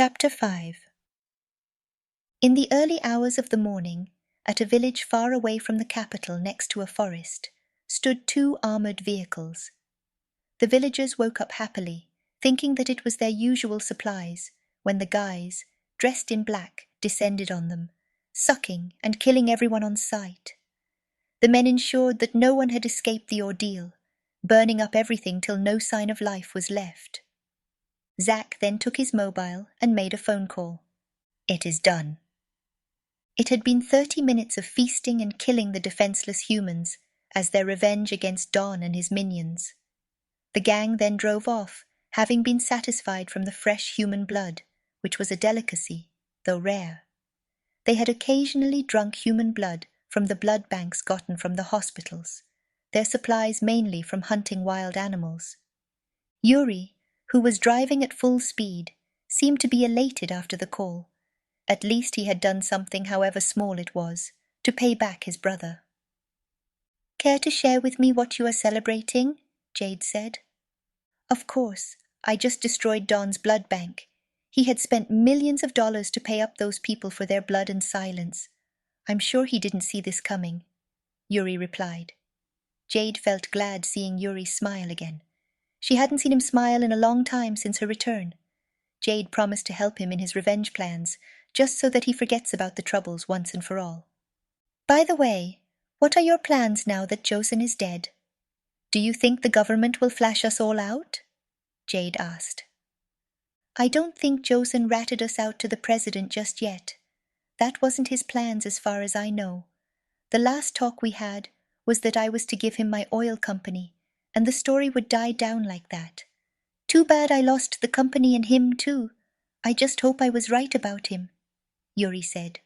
Chapter 5. In the early hours of the morning, at a village far away from the capital next to a forest, stood 2 armoured vehicles. The villagers woke up happily, thinking that it was their usual supplies, when the guys, dressed in black, descended on them, sucking and killing everyone on sight. The men ensured that no one had escaped the ordeal, burning up everything till no sign of life was left. Zack then took his mobile and made a phone call. "It is done." It had been 30 minutes of feasting and killing the defenseless humans as their revenge against Don and his minions. The gang then drove off, having been satisfied from the fresh human blood, which was a delicacy, though rare. They had occasionally drunk human blood from the blood banks gotten from the hospitals, their supplies mainly from hunting wild animals. Yuri, who was driving at full speed, seemed to be elated after the call. At least he had done something, however small it was, to pay back his brother. "Care to share with me what you are celebrating?" Jade said. "Of course, I just destroyed Don's blood bank. He had spent millions of dollars to pay up those people for their blood and silence. I'm sure he didn't see this coming," Yuri replied. Jade felt glad seeing Yuri smile again. She hadn't seen him smile in a long time since her return. Jade promised to help him in his revenge plans, just so that he forgets about the troubles once and for all. "By the way, what are your plans now that Josen is dead? Do you think the government will flash us all out?" Jade asked. "I don't think Josen ratted us out to the president just yet. That wasn't his plans as far as I know. The last talk we had was that I was to give him my oil company, and the story would die down like that. Too bad I lost the company and him too. I just hope I was right about him," Yuri said.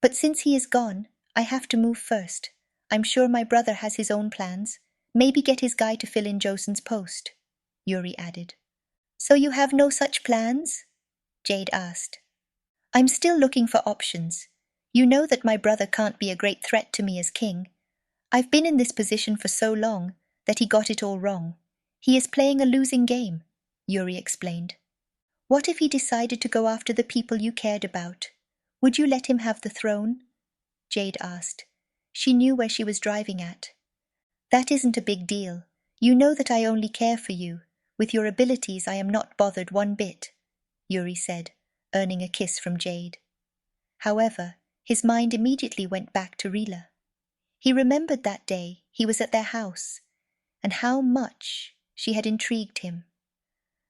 "But since he is gone, I have to move first. I'm sure my brother has his own plans. Maybe get his guy to fill in Josen's post," Yuri added. "So you have no such plans?" Jade asked. "I'm still looking for options. You know that my brother can't be a great threat to me as king. I've been in this position for so long that he got it all wrong. He is playing a losing game," Yuri explained. "What if he decided to go after the people you cared about? Would you let him have the throne?" Jade asked. She knew where she was driving at. "That isn't a big deal. You know that I only care for you. With your abilities I am not bothered one bit," Yuri said, earning a kiss from Jade. However, his mind immediately went back to Rhila. He remembered that day he was at their house, and how much she had intrigued him.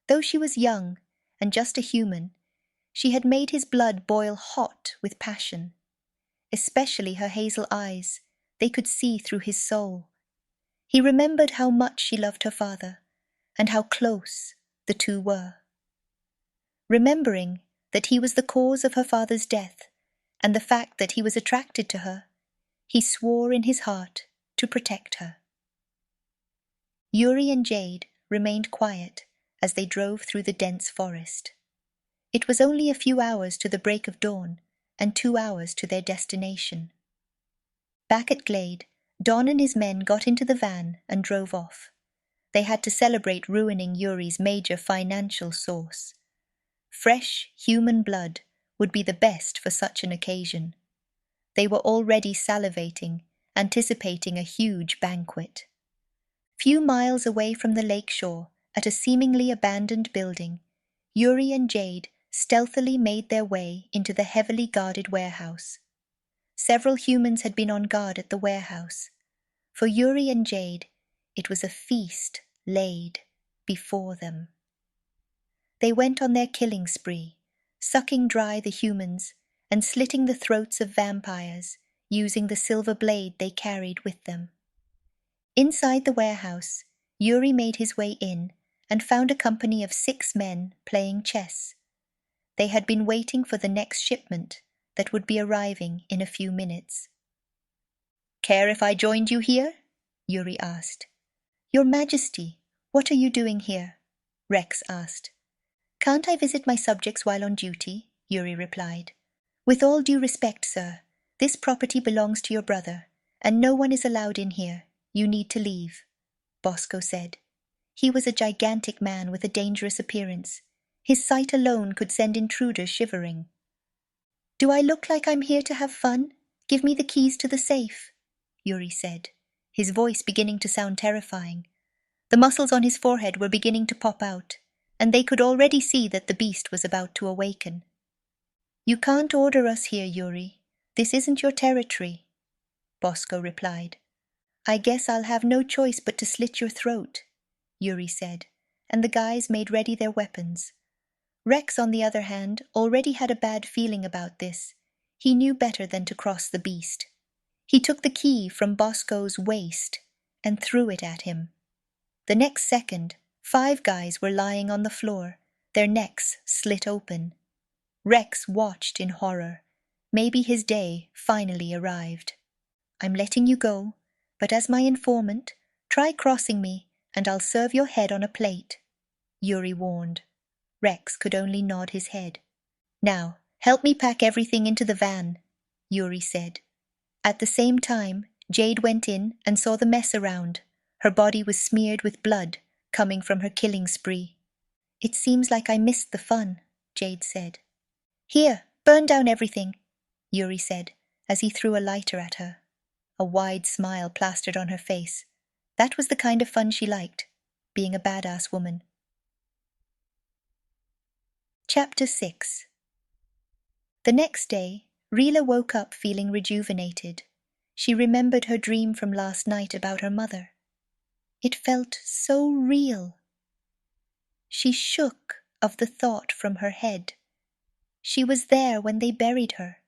Though she was young and just a human, she had made his blood boil hot with passion. Especially her hazel eyes, they could see through his soul. He remembered how much she loved her father, and how close the two were. Remembering that he was the cause of her father's death, and the fact that he was attracted to her, he swore in his heart to protect her. Yuri and Jade remained quiet as they drove through the dense forest. It was only a few hours to the break of dawn, and 2 hours to their destination. Back at Glade, Don and his men got into the van and drove off. They had to celebrate ruining Yuri's major financial source. Fresh human blood would be the best for such an occasion. They were already salivating, anticipating a huge banquet. Few miles away from the lake shore, at a seemingly abandoned building, Yuri and Jade stealthily made their way into the heavily guarded warehouse. Several humans had been on guard at the warehouse. For Yuri and Jade, it was a feast laid before them. They went on their killing spree, sucking dry the humans and slitting the throats of vampires using the silver blade they carried with them. Inside the warehouse, Yuri made his way in and found a company of 6 men playing chess. They had been waiting for the next shipment that would be arriving in a few minutes. "Care if I joined you here?" Yuri asked. "Your Majesty, what are you doing here?" Rex asked. "Can't I visit my subjects while on duty?" Yuri replied. "With all due respect, sir, this property belongs to your brother, and no one is allowed in here. You need to leave," Bosco said. He was a gigantic man with a dangerous appearance. His sight alone could send intruders shivering. "Do I look like I'm here to have fun? Give me the keys to the safe," Yuri said, his voice beginning to sound terrifying. The muscles on his forehead were beginning to pop out, and they could already see that the beast was about to awaken. "You can't order us here, Yuri. This isn't your territory," Bosco replied. "I guess I'll have no choice but to slit your throat," Yuri said, and the guys made ready their weapons. Rex, on the other hand, already had a bad feeling about this. He knew better than to cross the beast. He took the key from Bosco's waist and threw it at him. The next second, 5 guys were lying on the floor, their necks slit open. Rex watched in horror. Maybe his day finally arrived. "I'm letting you go, but as my informant, try crossing me and I'll serve your head on a plate," Yuri warned. Rex could only nod his head. "Now, help me pack everything into the van," Yuri said. At the same time, Jade went in and saw the mess around. Her body was smeared with blood, coming from her killing spree. "It seems like I missed the fun," Jade said. "Here, burn down everything," Yuri said, as he threw a lighter at her. A wide smile plastered on her face. That was the kind of fun she liked, being a badass woman. Chapter 6. The next day, Rhila woke up feeling rejuvenated. She remembered her dream from last night about her mother. It felt so real. She shook of the thought from her head. She was there when they buried her.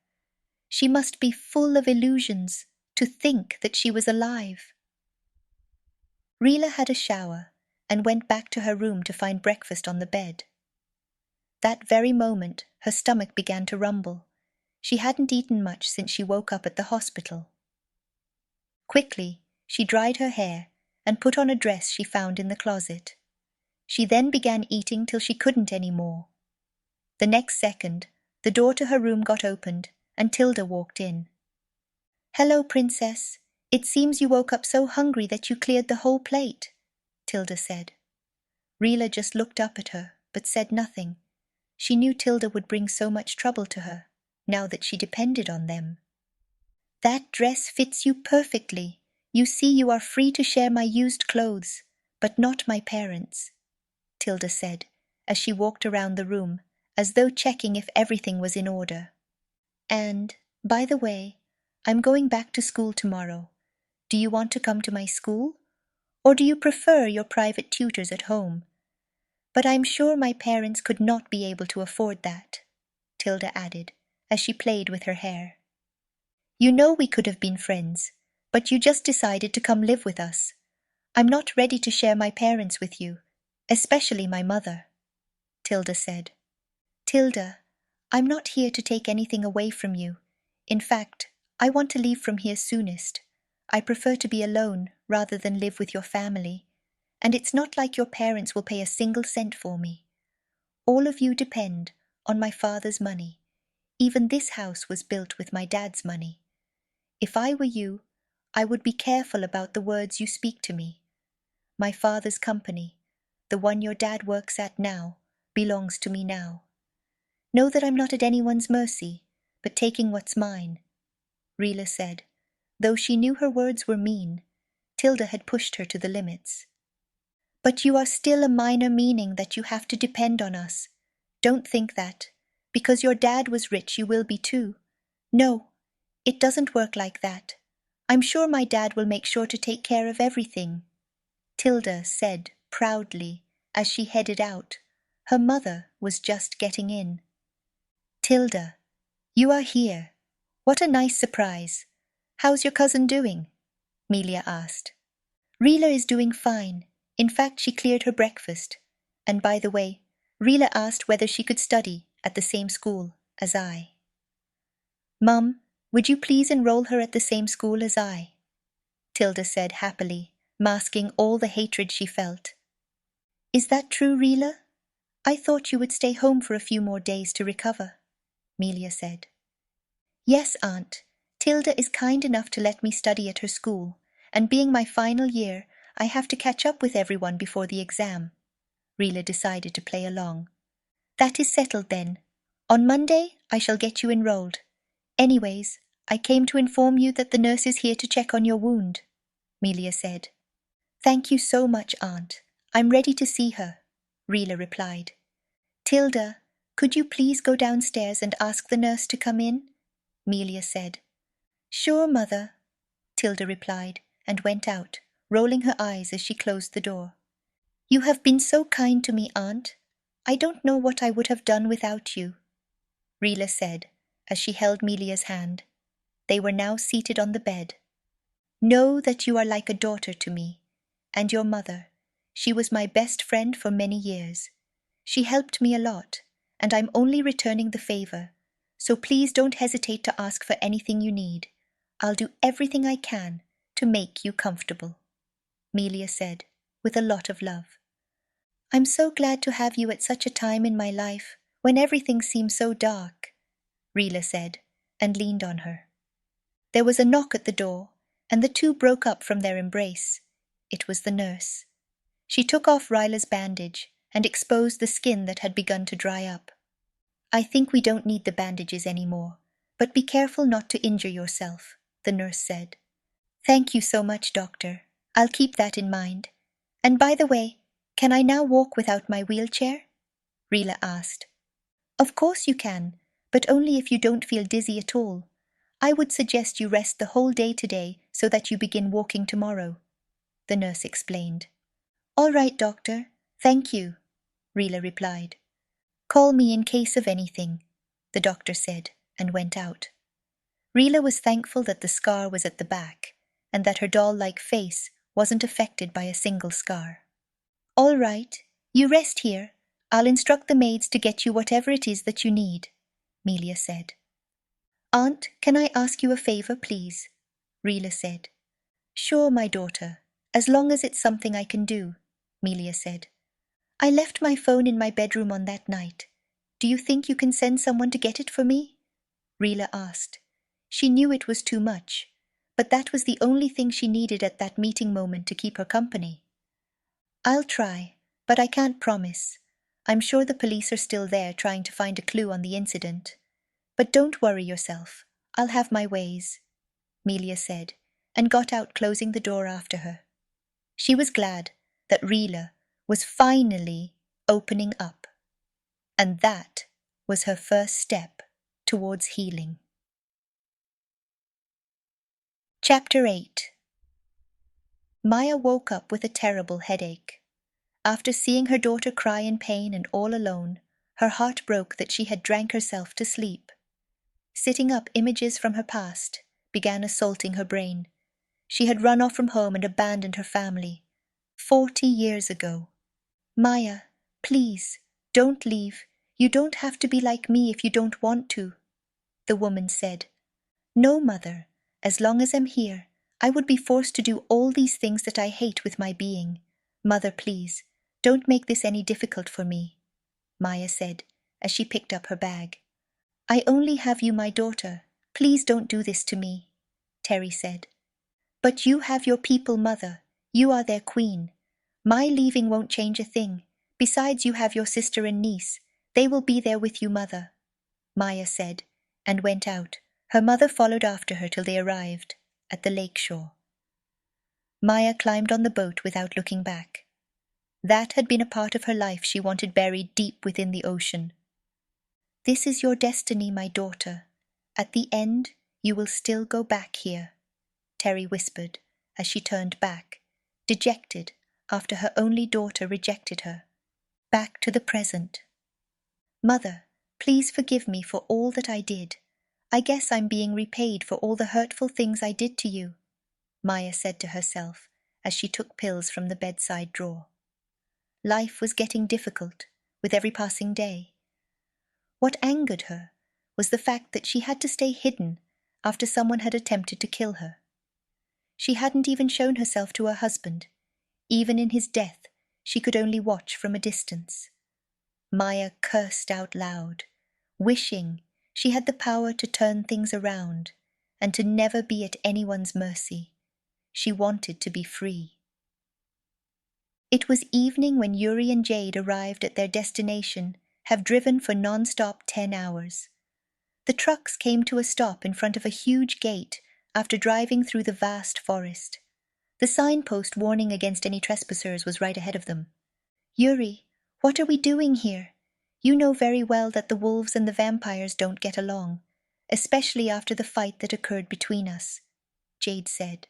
She must be full of illusions to think that she was alive. Rhila had a shower and went back to her room to find breakfast on the bed. That very moment, her stomach began to rumble. She hadn't eaten much since she woke up at the hospital. Quickly, she dried her hair and put on a dress she found in the closet. She then began eating till she couldn't any more. The next second, the door to her room got opened and Tilda walked in. "Hello, Princess. It seems you woke up so hungry that you cleared the whole plate," Tilda said. Rhila just looked up at her, but said nothing. She knew Tilda would bring so much trouble to her, now that she depended on them. "That dress fits you perfectly. You see you are free to share my used clothes, but not my parents'," Tilda said, as she walked around the room, as though checking if everything was in order. "And, by the way, I'm going back to school tomorrow. Do you want to come to my school? Or do you prefer your private tutors at home? But I'm sure my parents could not be able to afford that," Tilda added, as she played with her hair. "You know we could have been friends, but you just decided to come live with us. I'm not ready to share my parents with you, especially my mother," Tilda said. "Tilda, I'm not here to take anything away from you. In fact, I want to leave from here soonest. I prefer to be alone rather than live with your family. And it's not like your parents will pay a single cent for me. All of you depend on my father's money. Even this house was built with my dad's money. If I were you, I would be careful about the words you speak to me. My father's company, the one your dad works at now, belongs to me now. Know that I'm not at anyone's mercy, but taking what's mine," Rhila said. Though she knew her words were mean, Tilda had pushed her to the limits. "But you are still a minor meaning that you have to depend on us. Don't think that. Because your dad was rich, you will be too. No, it doesn't work like that. I'm sure my dad will make sure to take care of everything," Tilda said proudly as she headed out. Her mother was just getting in. "Tilda, you are here. What a nice surprise. How's your cousin doing?" Melia asked. "Rhila is doing fine. In fact, she cleared her breakfast. And by the way, Rhila asked whether she could study at the same school as I." "Mum, would you please enroll her at the same school as I?" Tilda said happily, masking all the hatred she felt. "Is that true, Rhila? I thought you would stay home for a few more days to recover," Melia said. "Yes, Aunt. Tilda is kind enough to let me study at her school, and being my final year, I have to catch up with everyone before the exam." Rhila decided to play along. That is settled then. On Monday, I shall get you enrolled. Anyways, I came to inform you that the nurse is here to check on your wound, Melia said. Thank you so much, Aunt. I'm ready to see her, Rhila replied. Tilda, could you please go downstairs and ask the nurse to come in? Melia said. Sure, Mother, Tilda replied, and went out, rolling her eyes as she closed the door. You have been so kind to me, Aunt. I don't know what I would have done without you, Rhila said, as she held Melia's hand. They were now seated on the bed. Know that you are like a daughter to me, and your mother. She was my best friend for many years. She helped me a lot, and I'm only returning the favor, so please don't hesitate to ask for anything you need. I'll do everything I can to make you comfortable, Melia said, with a lot of love. I'm so glad to have you at such a time in my life, when everything seems so dark, Rhila said, and leaned on her. There was a knock at the door, and the two broke up from their embrace. It was the nurse. She took off Rhyla's bandage and exposed the skin that had begun to dry up. I think we don't need the bandages anymore, but be careful not to injure yourself, the nurse said. Thank you so much, Doctor. I'll keep that in mind. And by the way, can I now walk without my wheelchair? Rhila asked. Of course you can, but only if you don't feel dizzy at all. I would suggest you rest the whole day today so that you begin walking tomorrow, the nurse explained. All right, Doctor. Thank you, Rhila replied. Call me in case of anything, the doctor said, and went out. Rhila was thankful that the scar was at the back, and that her doll-like face wasn't affected by a single scar. All right, you rest here. I'll instruct the maids to get you whatever it is that you need, Melia said. Aunt, can I ask you a favor, please? Rhila said. Sure, my daughter, as long as it's something I can do, Melia said. I left my phone in my bedroom on that night. Do you think you can send someone to get it for me? Rhila asked. She knew it was too much, but that was the only thing she needed at that meeting moment to keep her company. I'll try, but I can't promise. I'm sure the police are still there trying to find a clue on the incident. But don't worry yourself. I'll have my ways, Melia said, and got out, closing the door after her. She was glad that Rhila was finally opening up, and that was her first step towards healing. Chapter 8. Maya woke up with a terrible headache. After seeing her daughter cry in pain and all alone, her heart broke that she had drank herself to sleep. Sitting up, images from her past began assaulting her brain. She had run off from home and abandoned her family 40 years ago. Maya, please, don't leave. You don't have to be like me if you don't want to, the woman said. No, Mother. As long as I'm here, I would be forced to do all these things that I hate with my being. Mother, please, don't make this any difficult for me, Maya said, as she picked up her bag. I only have you, my daughter. Please don't do this to me, Terry said. But you have your people, Mother. You are their queen. My leaving won't change a thing. Besides, you have your sister and niece. They will be there with you, Mother, Maya said, and went out. Her mother followed after her till they arrived at the lake shore. Maya climbed on the boat without looking back. That had been a part of her life she wanted buried deep within the ocean. This is your destiny, my daughter. At the end, you will still go back here, Terry whispered as she turned back, dejected after her only daughter rejected her. Back to the present. Mother, please forgive me for all that I did. I guess I'm being repaid for all the hurtful things I did to you, Maya said to herself as she took pills from the bedside drawer. Life was getting difficult with every passing day. What angered her was the fact that she had to stay hidden after someone had attempted to kill her. She hadn't even shown herself to her husband. Even in his death, she could only watch from a distance. Maya cursed out loud, wishing she had the power to turn things around and to never be at anyone's mercy. She wanted to be free. It was evening when Yuri and Jade arrived at their destination have driven for non-stop 10 hours. The trucks came to a stop in front of a huge gate after driving through the vast forest. The signpost warning against any trespassers was right ahead of them. "Yuri, what are we doing here? You know very well that the wolves and the vampires don't get along, especially after the fight that occurred between us," Jade said.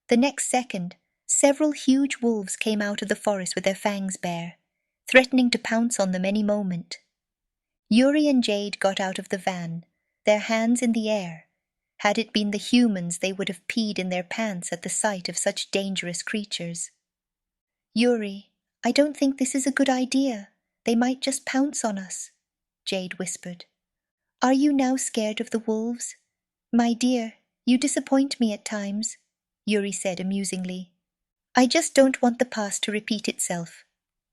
The next second, several huge wolves came out of the forest with their fangs bare, threatening to pounce on them any moment. Yuri and Jade got out of the van, their hands in the air. Had it been the humans, they would have peed in their pants at the sight of such dangerous creatures. "Yuri, I don't think this is a good idea. They might just pounce on us," Jade whispered. "Are you now scared of the wolves?" "My dear, you disappoint me at times," Yuri said amusingly. "I just don't want the past to repeat itself,"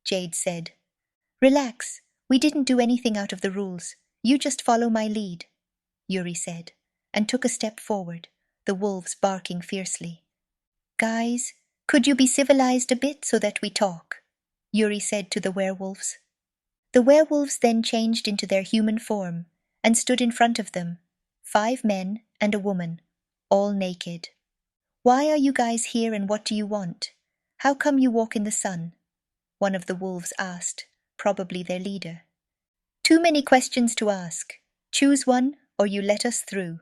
Jade said. "Relax, we didn't do anything out of the rules. You just follow my lead," Yuri said, and took a step forward, the wolves barking fiercely. "Guys, could you be civilized a bit so that we talk?" Yuri said to the werewolves. The werewolves then changed into their human form and stood in front of them, 5 men and a woman, all naked. "Why are you guys here and what do you want? How come you walk in the sun?" one of the wolves asked, probably their leader. "Too many questions to ask. Choose one or you let us through,"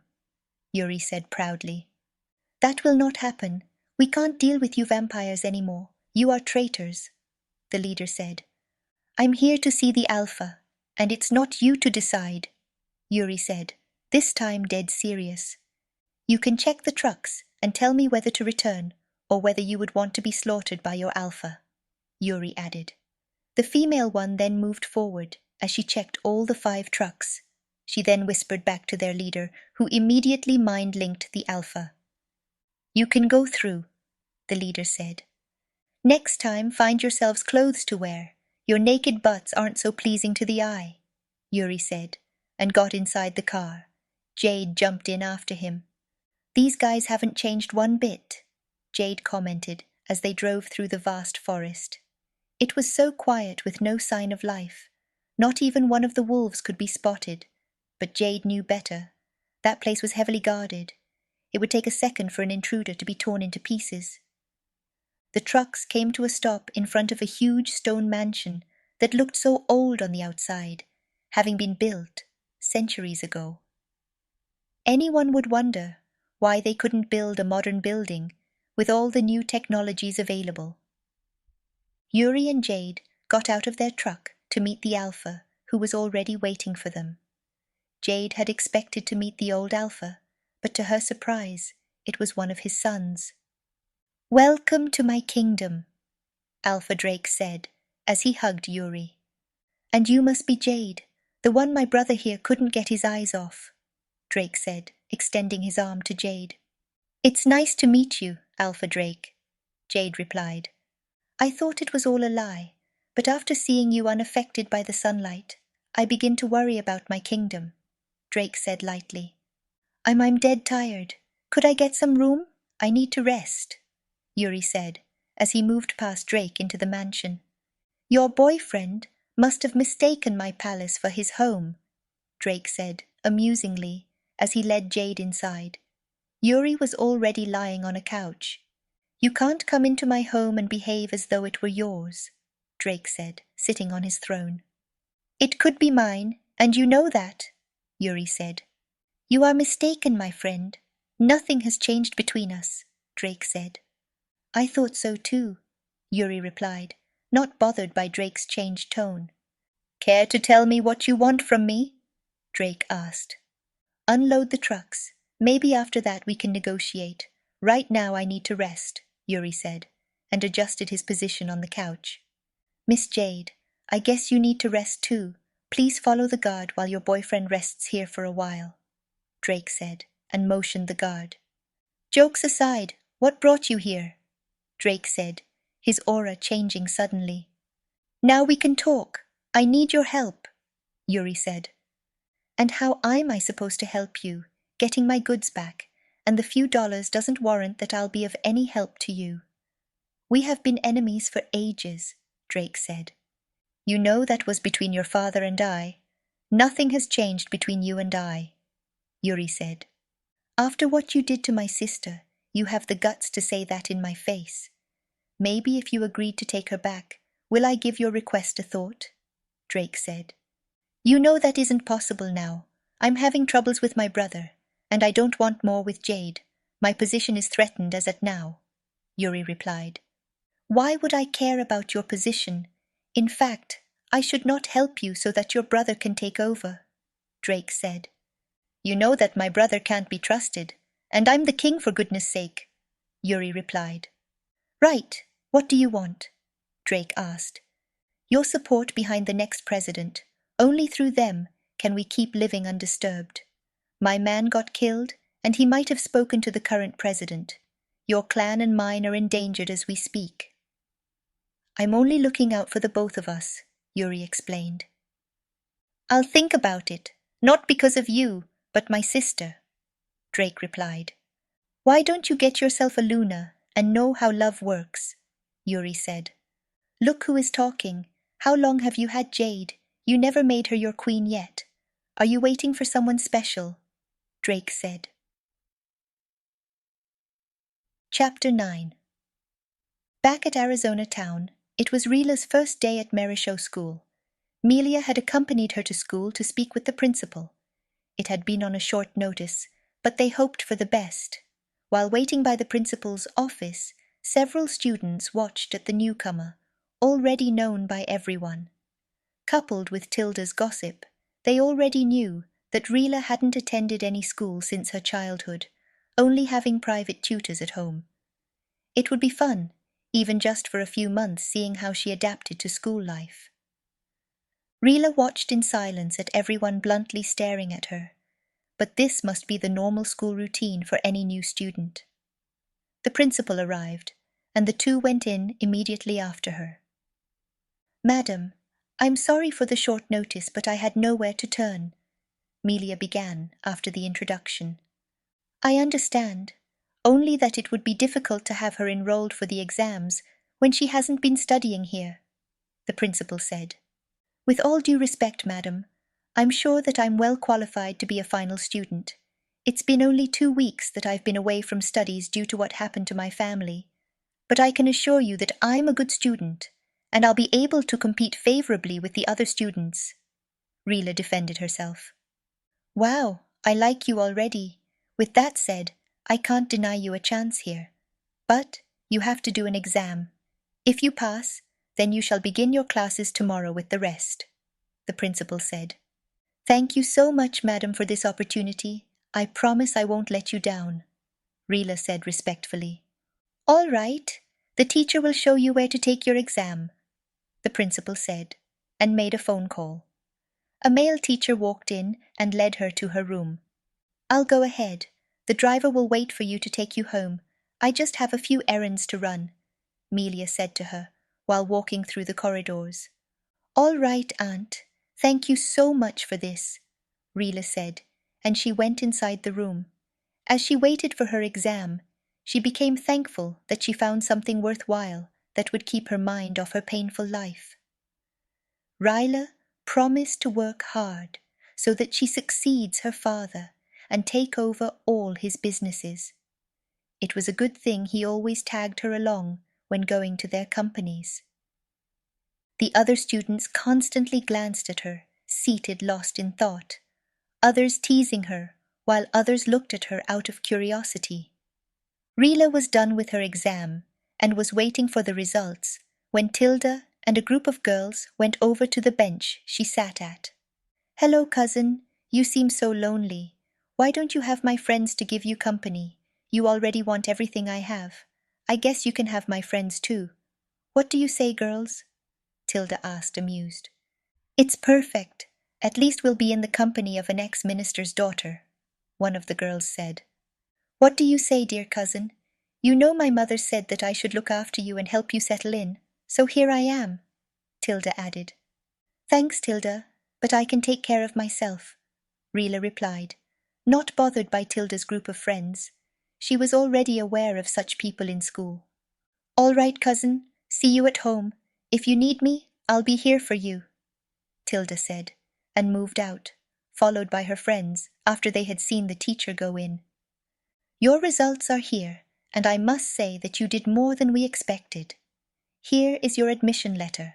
Yuri said proudly. "That will not happen. We can't deal with you vampires anymore. You are traitors," the leader said. "I'm here to see the Alpha, and it's not you to decide," Yuri said, this time dead serious. "You can check the trucks and tell me whether to return or whether you would want to be slaughtered by your Alpha," Yuri added. The female one then moved forward as she checked all the 5 trucks. She then whispered back to their leader, who immediately mind-linked the Alpha. "You can go through," the leader said. "Next time, find yourselves clothes to wear. Your naked butts aren't so pleasing to the eye," Yuri said, and got inside the car. Jade jumped in after him. "These guys haven't changed one bit," Jade commented as they drove through the vast forest. It was so quiet with no sign of life. Not even one of the wolves could be spotted. But Jade knew better. That place was heavily guarded. It would take a second for an intruder to be torn into pieces. The trucks came to a stop in front of a huge stone mansion that looked so old on the outside, having been built centuries ago. Anyone would wonder why they couldn't build a modern building with all the new technologies available. Yuri and Jade got out of their truck to meet the Alpha, who was already waiting for them. Jade had expected to meet the old Alpha, but to her surprise, it was one of his sons. "Welcome to my kingdom," Alpha Drake said as he hugged Yuri. "And you must be Jade, the one my brother here couldn't get his eyes off," Drake said, extending his arm to Jade. "It's nice to meet you, Alpha Drake," Jade replied. "I thought it was all a lie, but after seeing you unaffected by the sunlight, I begin to worry about my kingdom," Drake said lightly. I'm dead tired. Could I get some room? I need to rest," Yuri said, as he moved past Drake into the mansion. "Your boyfriend must have mistaken my palace for his home," Drake said, amusingly, as he led Jade inside. Yuri was already lying on a couch. "You can't come into my home and behave as though it were yours," Drake said, sitting on his throne. "It could be mine, and you know that," Yuri said. "You are mistaken, my friend. Nothing has changed between us," Drake said. "I thought so too," Yuri replied, not bothered by Drake's changed tone. "Care to tell me what you want from me?" Drake asked. "Unload the trucks. Maybe after that we can negotiate. Right now I need to rest," Yuri said, and adjusted his position on the couch. "Miss Jade, I guess you need to rest too. Please follow the guard while your boyfriend rests here for a while," Drake said, and motioned the guard. "Jokes aside, what brought you here?" Drake said, his aura changing suddenly. "Now we can talk. I need your help," Yuri said. "And how am I supposed to help you? Getting my goods back, and the few dollars doesn't warrant that I'll be of any help to you." "We have been enemies for ages," Drake said. You know that was between your father and I. Nothing has changed between you and I, Yuri said. After what you did to my sister, you have the guts to say that in my face. Maybe if you agreed to take her back, will I give your request a thought? Drake said. You know that isn't possible now. I'm having troubles with my brother, and I don't want more with Jade. My position is threatened as at now, Yuri replied. Why would I care about your position? In fact, I should not help you so that your brother can take over, Drake said. You know that my brother can't be trusted, and I'm the king for goodness sake, Yuri replied. Right, what do you want? Drake asked. Your support behind the next president. Only through them can we keep living undisturbed. My man got killed, and he might have spoken to the current president. Your clan and mine are endangered as we speak. I'm only looking out for the both of us, Yuri explained. I'll think about it, not because of you, but my sister, Drake replied. Why don't you get yourself a Luna and know how love works? Yuri said. Look who is talking. How long have you had Jade? You never made her your queen yet. Are you waiting for someone special? Drake said. Chapter 9. Back at Arizona Town, it was Rhila's first day at Merisho School. Melia had accompanied her to school to speak with the principal. It had been on a short notice, but they hoped for the best. While waiting by the principal's office, several students watched at the newcomer, already known by everyone. Coupled with Tilda's gossip, they already knew that Rhila hadn't attended any school since her childhood, only having private tutors at home. It would be fun, even just for a few months, seeing how she adapted to school life. Rhila watched in silence at everyone bluntly staring at her, but this must be the normal school routine for any new student. The principal arrived, and the two went in immediately after her. Madam, I'm sorry for the short notice, but I had nowhere to turn, Melia began after the introduction. I understand, only that it would be difficult to have her enrolled for the exams when she hasn't been studying here, the principal said. With all due respect, madam, I'm sure that I'm well qualified to be a final student. It's been only 2 weeks that I've been away from studies due to what happened to my family, but I can assure you that I'm a good student, and I'll be able to compete favorably with the other students. Rhila defended herself. Wow, I like you already. With that said, I can't deny you a chance here. But you have to do an exam. If you pass, then you shall begin your classes tomorrow with the rest, the principal said. Thank you so much, madam, for this opportunity. I promise I won't let you down, Rhila said respectfully. All right, the teacher will show you where to take your exam, the principal said, and made a phone call. A male teacher walked in and led her to her room. I'll go ahead. The driver will wait for you to take you home. I just have a few errands to run, Melia said to her while walking through the corridors. All right, Aunt. Thank you so much for this, Rhila said, and she went inside the room. As she waited for her exam, she became thankful that she found something worthwhile that would keep her mind off her painful life. Rhila promised to work hard so that she succeeds her father and take over all his businesses. It was a good thing he always tagged her along when going to their companies. The other students constantly glanced at her, seated lost in thought, others teasing her, while others looked at her out of curiosity. Rhila was done with her exam and was waiting for the results when Tilda and a group of girls went over to the bench she sat at. Hello, cousin. You seem so lonely. Why don't you have my friends to give you company? You already want everything I have. I guess you can have my friends too. What do you say, girls? Tilda asked, amused. It's perfect. At least we'll be in the company of an ex-minister's daughter, one of the girls said. What do you say, dear cousin? You know my mother said that I should look after you and help you settle in, so here I am, Tilda added. Thanks, Tilda, but I can take care of myself, Rhila replied, not bothered by Tilda's group of friends. She was already aware of such people in school. All right, cousin. See you at home. If you need me, I'll be here for you, Tilda said, and moved out, followed by her friends after they had seen the teacher go in. Your results are here, and I must say that you did more than we expected. Here is your admission letter,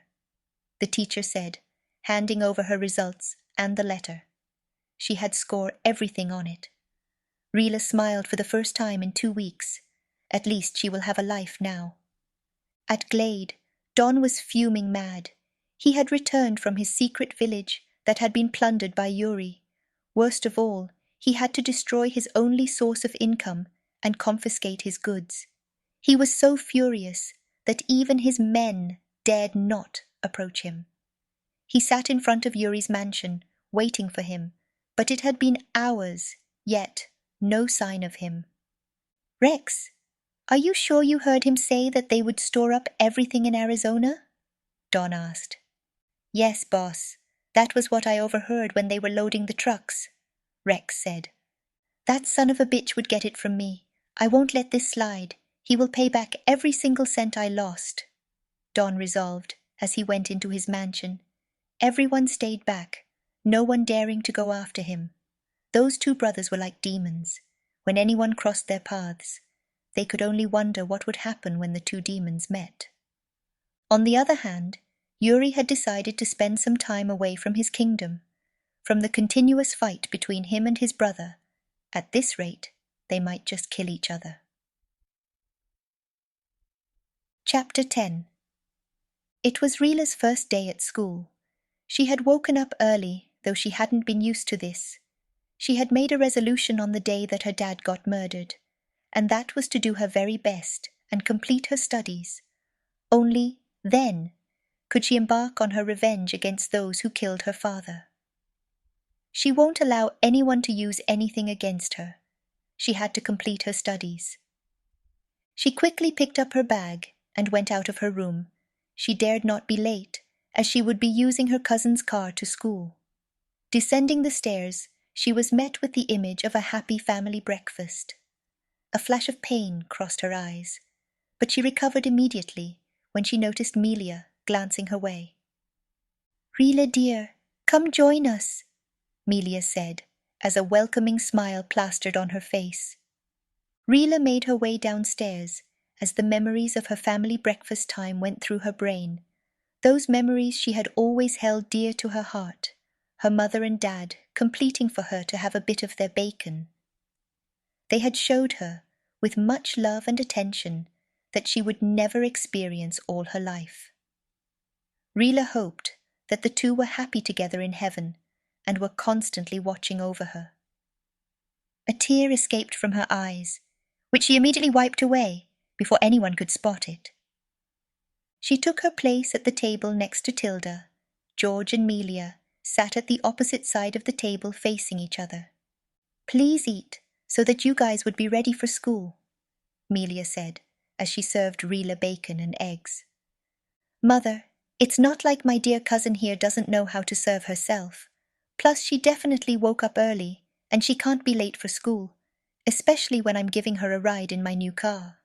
the teacher said, handing over her results and the letter. She had scored everything on it. Rhila smiled for the first time in 2 weeks. At least she will have a life now. At Glade, Don was fuming mad. He had returned from his secret village that had been plundered by Yuri. Worst of all, he had to destroy his only source of income and confiscate his goods. He was so furious that even his men dared not approach him. He sat in front of Yuri's mansion, waiting for him, but it had been hours, yet no sign of him. Rex, are you sure you heard him say that they would store up everything in Arizona? Don asked. Yes, boss. That was what I overheard when they were loading the trucks, Rex said. That son of a bitch would get it from me. I won't let this slide. He will pay back every single cent I lost, Don resolved as he went into his mansion. Everyone stayed back, no one daring to go after him. Those two brothers were like demons. When anyone crossed their paths, they could only wonder what would happen when the two demons met. On the other hand, Yuri had decided to spend some time away from his kingdom, from the continuous fight between him and his brother. At this rate, they might just kill each other. Chapter 10. It was Rhila's first day at school. She had woken up early, though she hadn't been used to this. She had made a resolution on the day that her dad got murdered, and that was to do her very best and complete her studies. Only then could she embark on her revenge against those who killed her father. She won't allow anyone to use anything against her. She had to complete her studies. She quickly picked up her bag and went out of her room. She dared not be late, as she would be using her cousin's car to school. Descending the stairs, she was met with the image of a happy family breakfast. A flash of pain crossed her eyes, but she recovered immediately when she noticed Melia glancing her way. Rhila dear, come join us, Melia said, as a welcoming smile plastered on her face. Rhila made her way downstairs as the memories of her family breakfast time went through her brain. Those memories she had always held dear to her heart, her mother and dad completing for her to have a bit of their bacon. They had showed her, with much love and attention, that she would never experience all her life. Rhila hoped that the two were happy together in heaven and were constantly watching over her. A tear escaped from her eyes, which she immediately wiped away before anyone could spot it. She took her place at the table next to Tilda. George and Melia sat at the opposite side of the table facing each other. Please eat, so that you guys would be ready for school, Melia said, as she served Rhila bacon and eggs. Mother, it's not like my dear cousin here doesn't know how to serve herself. Plus she definitely woke up early, and she can't be late for school, especially when I'm giving her a ride in my new car,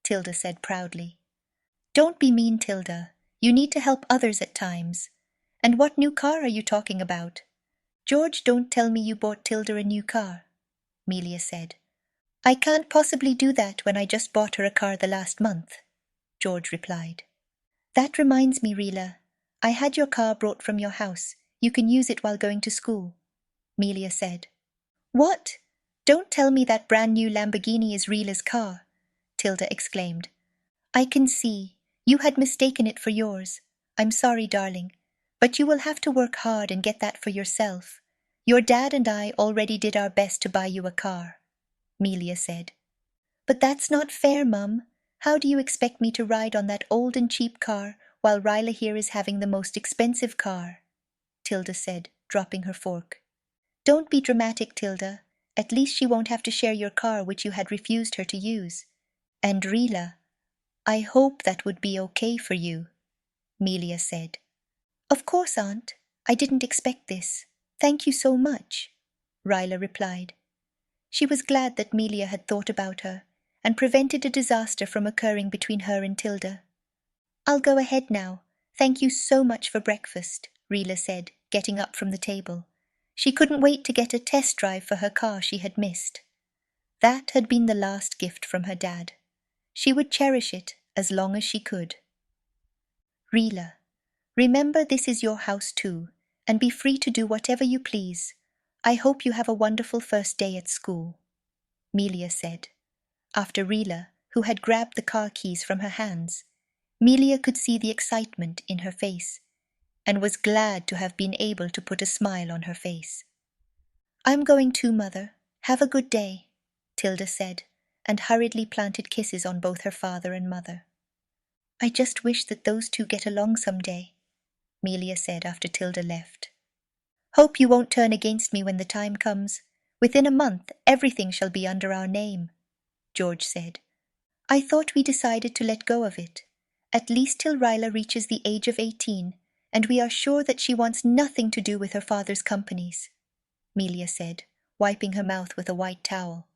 Tilda said proudly. Don't be mean, Tilda. You need to help others at times. And what new car are you talking about? George, don't tell me you bought Tilda a new car, Melia said. I can't possibly do that when I just bought her a car the last month, George replied. That reminds me, Rhila. I had your car brought from your house. You can use it while going to school, Melia said. What? Don't tell me that brand new Lamborghini is Rhila's car, Tilda exclaimed. I can see. You had mistaken it for yours. I'm sorry, darling, but you will have to work hard and get that for yourself. Your dad and I already did our best to buy you a car, Melia said. But that's not fair, Mum. How do you expect me to ride on that old and cheap car while Rhila here is having the most expensive car? Tilda said, dropping her fork. Don't be dramatic, Tilda. At least she won't have to share your car which you had refused her to use. And Rhila, I hope that would be okay for you, Melia said. Of course, Aunt. I didn't expect this. Thank you so much, Rhila replied. She was glad that Melia had thought about her and prevented a disaster from occurring between her and Tilda. I'll go ahead now. "Thank you so much for breakfast," Rhila said, getting up from the table. She couldn't wait to get a test drive for her car she had missed. That had been the last gift from her dad. She would cherish it as long as she could. "Rhila, remember this is your house too, and be free to do whatever you please. I hope you have a wonderful first day at school," Melia said. After Rhila, who had grabbed the car keys from her hands, Melia could see the excitement in her face and was glad to have been able to put a smile on her face. "I'm going too, Mother. Have a good day," Tilda said, and hurriedly planted kisses on both her father and mother. "I just wish that those two get along some day," Melia said after Tilda left. "Hope you won't turn against me when the time comes. Within a month, everything shall be under our name," George said. "I thought we decided to let go of it, at least till Rhila reaches the age of 18, and we are sure that she wants nothing to do with her father's companies," Melia said, wiping her mouth with a white towel.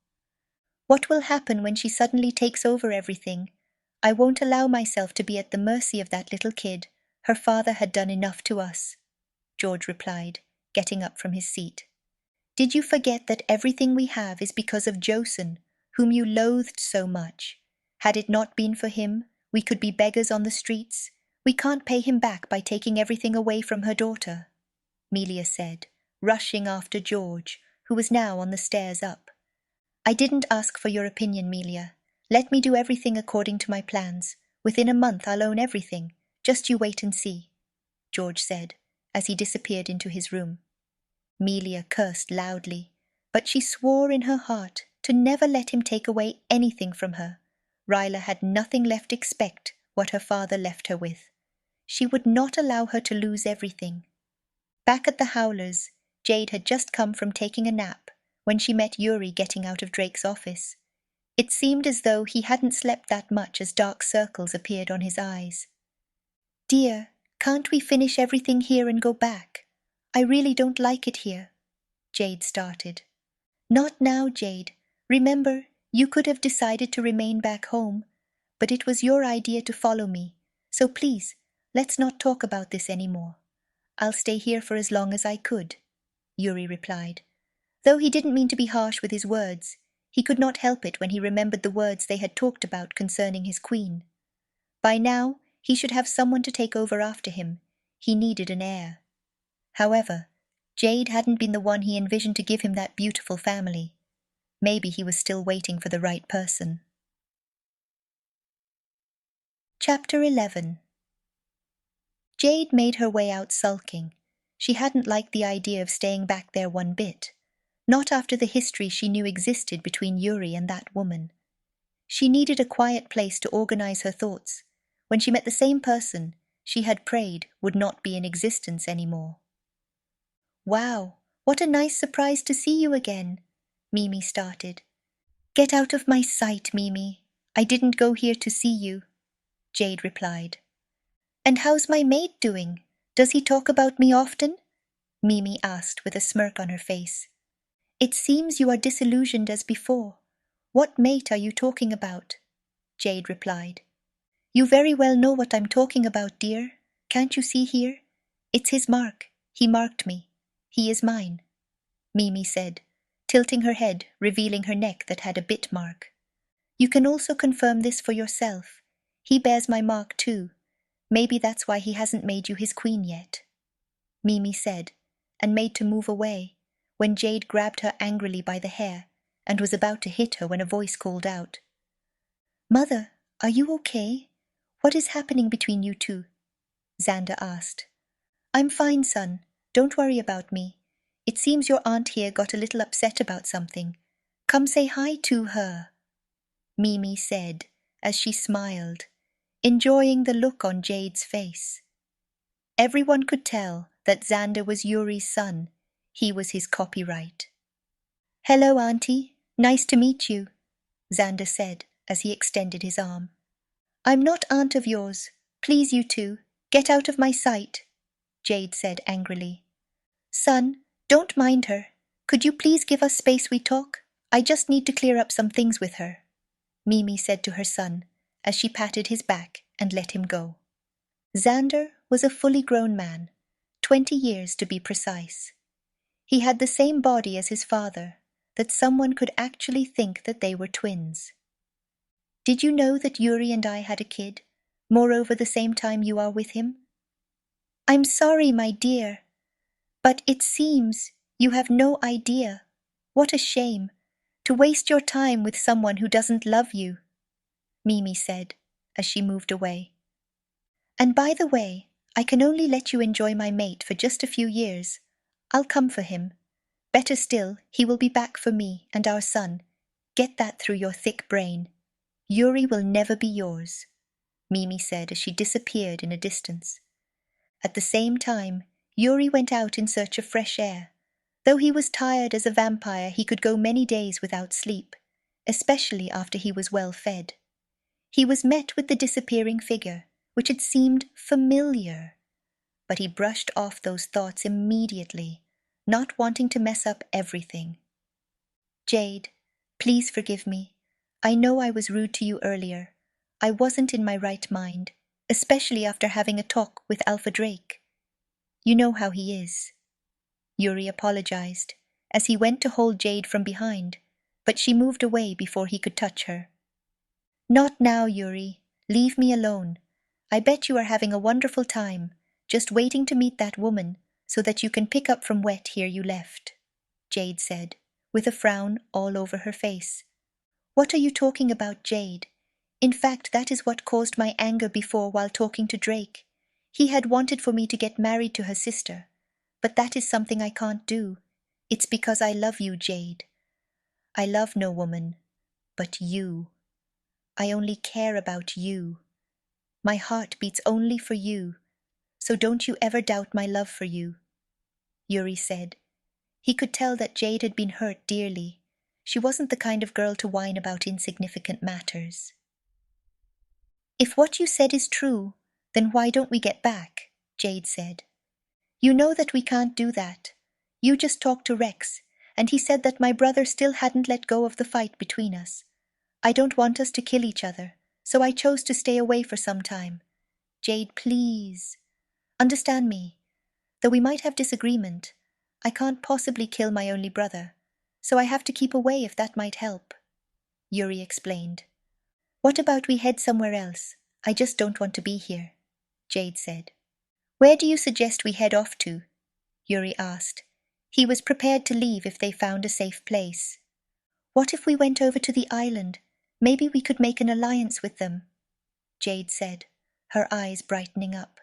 "What will happen when she suddenly takes over everything? I won't allow myself to be at the mercy of that little kid. Her father had done enough to us," George replied, getting up from his seat. "Did you forget that everything we have is because of Josen, whom you loathed so much? Had it not been for him, we could be beggars on the streets. We can't pay him back by taking everything away from her daughter," Melia said, rushing after George, who was now on the stairs up. "I didn't ask for your opinion, Melia. Let me do everything according to my plans. Within a month I'll own everything. Just you wait and see," George said, as he disappeared into his room. Melia cursed loudly, but she swore in her heart to never let him take away anything from her. Rhila had nothing left except what her father left her with. She would not allow her to lose everything. Back at the Howlers, Jade had just come from taking a nap when she met Yuri getting out of Drake's office. It seemed as though he hadn't slept that much as dark circles appeared on his eyes. "Dear, can't we finish everything here and go back? I really don't like it here," Jade started. "Not now, Jade. Remember, you could have decided to remain back home, but it was your idea to follow me, so please, let's not talk about this anymore. I'll stay here for as long as I could," Yuri replied. Though he didn't mean to be harsh with his words, he could not help it when he remembered the words they had talked about concerning his queen. By now, he should have someone to take over after him. He needed an heir. However, Jade hadn't been the one he envisioned to give him that beautiful family. Maybe he was still waiting for the right person. Chapter 11. Jade made her way out sulking. She hadn't liked the idea of staying back there one bit, not after the history she knew existed between Yuri and that woman. She needed a quiet place to organize her thoughts when she met the same person she had prayed would not be in existence anymore. "Wow, what a nice surprise to see you again," Mimi started. "Get out of my sight, Mimi. I didn't go here to see you," Jade replied. "And how's my mate doing? Does he talk about me often?" Mimi asked with a smirk on her face. "It seems you are disillusioned as before. What mate are you talking about?" Jade replied. "You very well know what I'm talking about, dear. Can't you see here? It's his mark. He marked me. He is mine," Mimi said, tilting her head, revealing her neck that had a bit mark. "You can also confirm this for yourself. He bears my mark too. Maybe that's why he hasn't made you his queen yet," Mimi said, and made to move away, when Jade grabbed her angrily by the hair and was about to hit her when a voice called out. "Mother, are you okay? What is happening between you two?" Xander asked. "I'm fine, son. Don't worry about me. It seems your aunt here got a little upset about something. Come say hi to her," Mimi said as she smiled, enjoying the look on Jade's face. Everyone could tell that Xander was Yuri's son. He was his copyright. "Hello, Auntie. Nice to meet you," Xander said as he extended his arm. "I'm not aunt of yours. Please, you two, get out of my sight," Jade said angrily. "Son, don't mind her. Could you please give us space we talk? I just need to clear up some things with her," Mimi said to her son as she patted his back and let him go. Xander was a fully grown man, 20 years to be precise. He had the same body as his father, that someone could actually think that they were twins. Did you know that Yuri and I had a kid, moreover the same time you are with him? I'm sorry, my dear, but it seems you have no idea. What a shame, to waste your time with someone who doesn't love you, Mimi said, as she moved away. And by the way, I can only let you enjoy my mate for just a few years. I'll come for him. Better still, he will be back for me and our son. Get that through your thick brain. Yuri will never be yours, Mimi said as she disappeared in a distance. At the same time, Yuri went out in search of fresh air. Though he was tired as a vampire, he could go many days without sleep, especially after he was well fed. He was met with the disappearing figure, which had seemed familiar. But he brushed off those thoughts immediately, not wanting to mess up everything. Jade, please forgive me. I know I was rude to you earlier. I wasn't in my right mind, especially after having a talk with Alpha Drake. You know how he is. Yuri apologized, as he went to hold Jade from behind, but she moved away before he could touch her. Not now, Yuri. Leave me alone. I bet you are having a wonderful time, just waiting to meet that woman, so that you can pick up from where you left, Jade said, with a frown all over her face. What are you talking about, Jade? In fact, that is what caused my anger before while talking to Drake. He had wanted for me to get married to her sister, but that is something I can't do. It's because I love you, Jade. I love no woman, but you. I only care about you. My heart beats only for you, so don't you ever doubt my love for you, Yuri said. He could tell that Jade had been hurt dearly. She wasn't the kind of girl to whine about insignificant matters. If what you said is true, then why don't we get back? Jade said. You know that we can't do that. You just talked to Rex, and he said that my brother still hadn't let go of the fight between us. I don't want us to kill each other, so I chose to stay away for some time. Jade, please. Understand me. Though we might have disagreement, I can't possibly kill my only brother, so I have to keep away if that might help, Yuri explained. What about we head somewhere else? I just don't want to be here, Jade said. Where do you suggest we head off to? Yuri asked. He was prepared to leave if they found a safe place. What if we went over to the island? Maybe we could make an alliance with them, Jade said, her eyes brightening up.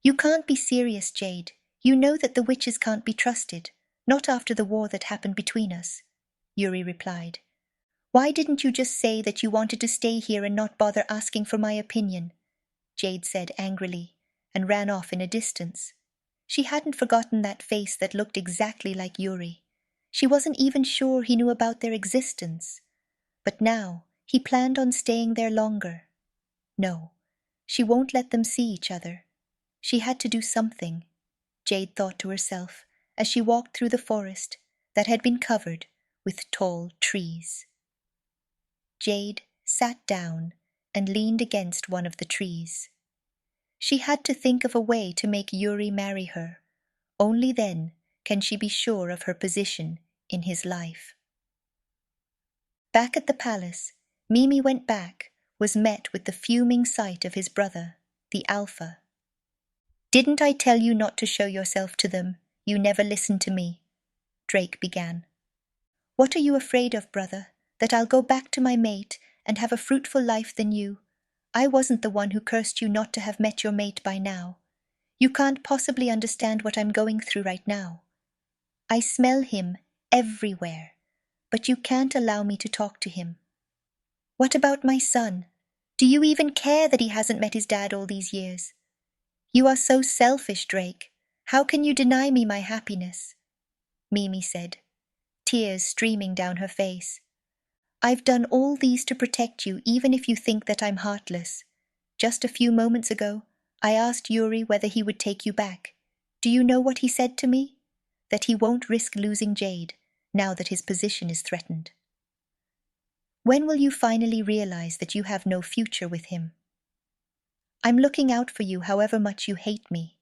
You can't be serious, Jade. You know that the witches can't be trusted, not after the war that happened between us, Yuri replied. Why didn't you just say that you wanted to stay here and not bother asking for my opinion? Jade said angrily, and ran off in a distance. She hadn't forgotten that face that looked exactly like Yuri. She wasn't even sure he knew about their existence. But now he planned on staying there longer. No, she won't let them see each other. She had to do something, Jade thought to herself as she walked through the forest that had been covered with tall trees. Jade sat down and leaned against one of the trees. She had to think of a way to make Yuri marry her. Only then can she be sure of her position in his life. Back at the palace, Mimi went back, was met with the fuming sight of his brother, the Alpha. Didn't I tell you not to show yourself to them? You never listened to me, Drake began. What are you afraid of, brother? That I'll go back to my mate and have a fruitful life than you? I wasn't the one who cursed you not to have met your mate by now. You can't possibly understand what I'm going through right now. I smell him everywhere, but you can't allow me to talk to him. What about my son? Do you even care that he hasn't met his dad all these years? You are so selfish, Drake. How can you deny me my happiness? Mimi said, tears streaming down her face. I've done all these to protect you, even if you think that I'm heartless. Just a few moments ago, I asked Yuri whether he would take you back. Do you know what he said to me? That he won't risk losing Jade, now that his position is threatened. When will you finally realize that you have no future with him? I'm looking out for you however much you hate me.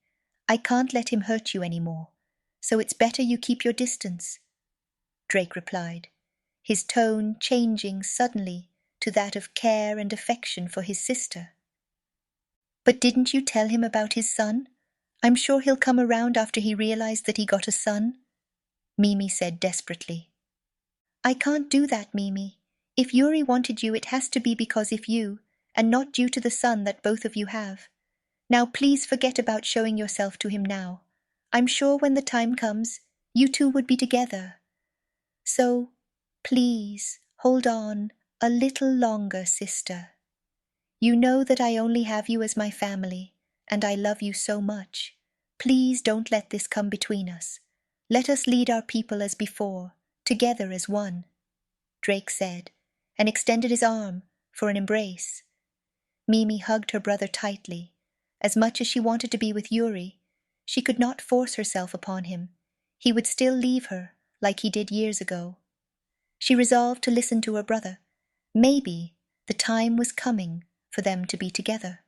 I can't let him hurt you any more, so it's better you keep your distance, Drake replied, his tone changing suddenly to that of care and affection for his sister. But didn't you tell him about his son? I'm sure he'll come around after he realized that he got a son, Mimi said desperately. I can't do that, Mimi. If Yuri wanted you, it has to be because of you, and not due to the son that both of you have. Now please forget about showing yourself to him now. I'm sure when the time comes, you two would be together. So, please, hold on a little longer, sister. You know that I only have you as my family, and I love you so much. Please don't let this come between us. Let us lead our people as before, together as one, Drake said, and extended his arm for an embrace. Mimi hugged her brother tightly. As much as she wanted to be with Yuri, she could not force herself upon him. He would still leave her, like he did years ago. She resolved to listen to her brother. Maybe the time was coming for them to be together.